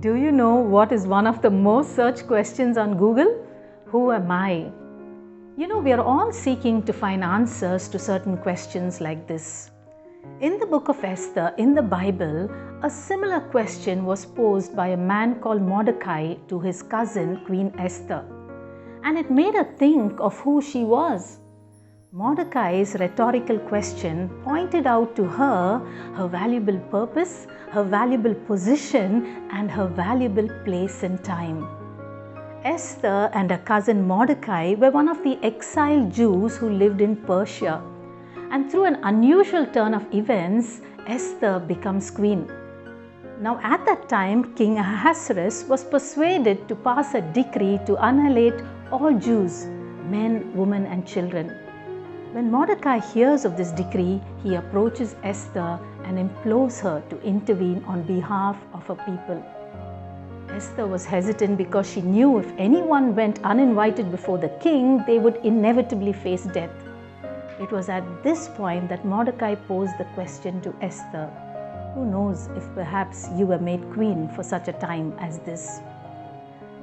Do you know what is one of the most searched questions on Google? Who am I? You know, we are all seeking to find answers to certain questions like this. In the book of Esther, in the Bible, a similar question was posed by a man called Mordecai to his cousin, Queen Esther. And it made her think of who she was. Mordecai's rhetorical question pointed out to her her valuable purpose, her valuable position, and her valuable place in time. Esther and her cousin Mordecai were one of the exiled Jews who lived in Persia. And through an unusual turn of events, Esther becomes queen. Now at that time, King Ahasuerus was persuaded to pass a decree to annihilate all Jews, men, women, and children. When Mordecai hears of this decree, he approaches Esther and implores her to intervene on behalf of her people. Esther was hesitant because she knew if anyone went uninvited before the king, they would inevitably face death. It was at this point that Mordecai posed the question to Esther, "Who knows if perhaps you were made queen for such a time as this?"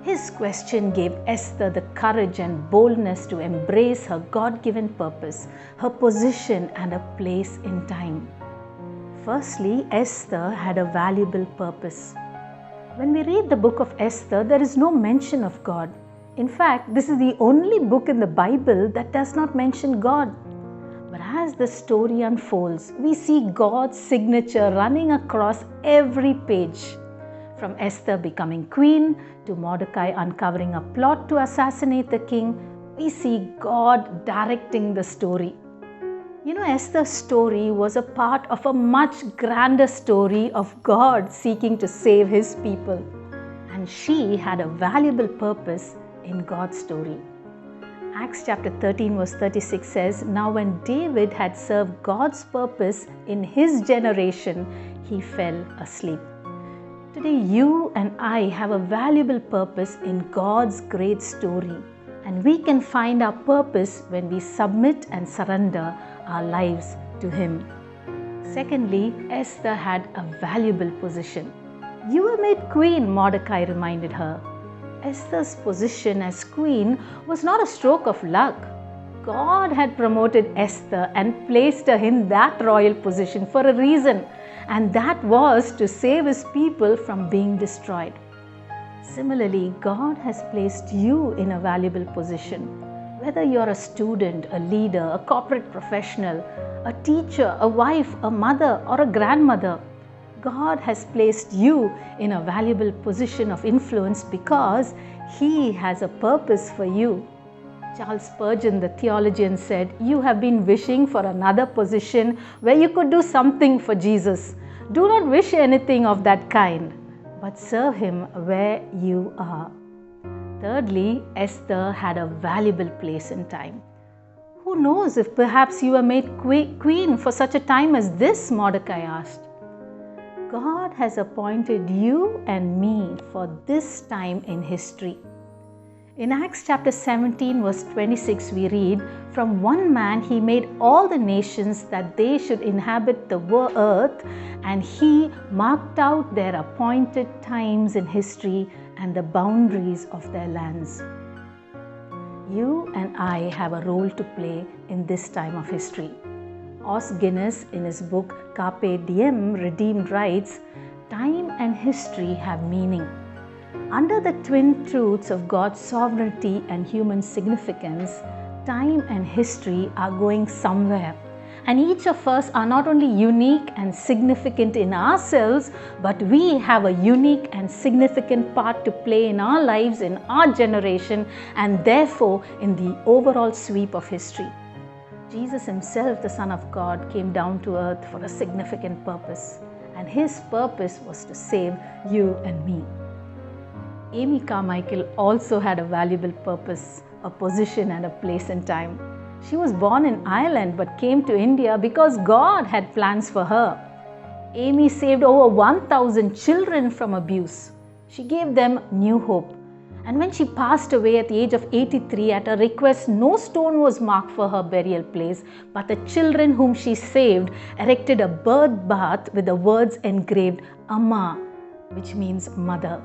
His question gave Esther the courage and boldness to embrace her God-given purpose, her position, and her place in time. Firstly, Esther had a valuable purpose. When we read the book of Esther, there is no mention of God. In fact, this is the only book in the Bible that does not mention God. But as the story unfolds, we see God's signature running across every page. From Esther becoming queen to Mordecai uncovering a plot to assassinate the king, we see God directing the story. You know, Esther's story was a part of a much grander story of God seeking to save his people. And she had a valuable purpose in God's story. Acts chapter 13 verse 36 says, "Now when David had served God's purpose in his generation, he fell asleep." Today you and I have a valuable purpose in God's great story, and we can find our purpose when we submit and surrender our lives to Him. Secondly, Esther had a valuable position. "You were made queen," Mordecai reminded her. Esther's position as queen was not a stroke of luck. God had promoted Esther and placed her in that royal position for a reason, and that was to save His people from being destroyed. Similarly, God has placed you in a valuable position. Whether you're a student, a leader, a corporate professional, a teacher, a wife, a mother, or a grandmother, God has placed you in a valuable position of influence because He has a purpose for you. Charles Spurgeon, the theologian, said, "You have been wishing for another position where you could do something for Jesus. Do not wish anything of that kind, but serve Him where you are." Thirdly, Esther had a valuable place in time. "Who knows if perhaps you were made queen for such a time as this?" Mordecai asked. God has appointed you and me for this time in history. In Acts chapter 17 verse 26 we read, "From one man He made all the nations that they should inhabit the earth, and He marked out their appointed times in history and the boundaries of their lands." You and I have a role to play in this time of history. Os Guinness, in his book Carpe Diem Redeemed, writes, "Time and history have meaning. Under the twin truths of God's sovereignty and human significance, time and history are going somewhere. And each of us are not only unique and significant in ourselves, but we have a unique and significant part to play in our lives, in our generation, and therefore in the overall sweep of history." Jesus Himself, the Son of God, came down to earth for a significant purpose, and His purpose was to save you and me. Amica Michael also had a valuable purpose, a position, and a place in time. She was born in Ireland but came to India because God had plans for her. Amy saved over 1,000 children from abuse. She gave them new hope. And when she passed away at the age of 83, at her request, no stone was marked for her burial place, but the children whom she saved erected a bird bath with the words engraved, "Amma," which means mother.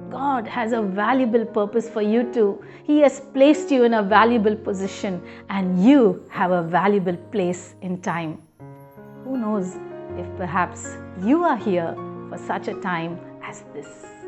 God has a valuable purpose for you too. He has placed you in a valuable position and you have a valuable place in time. Who knows if perhaps you are here for such a time as this.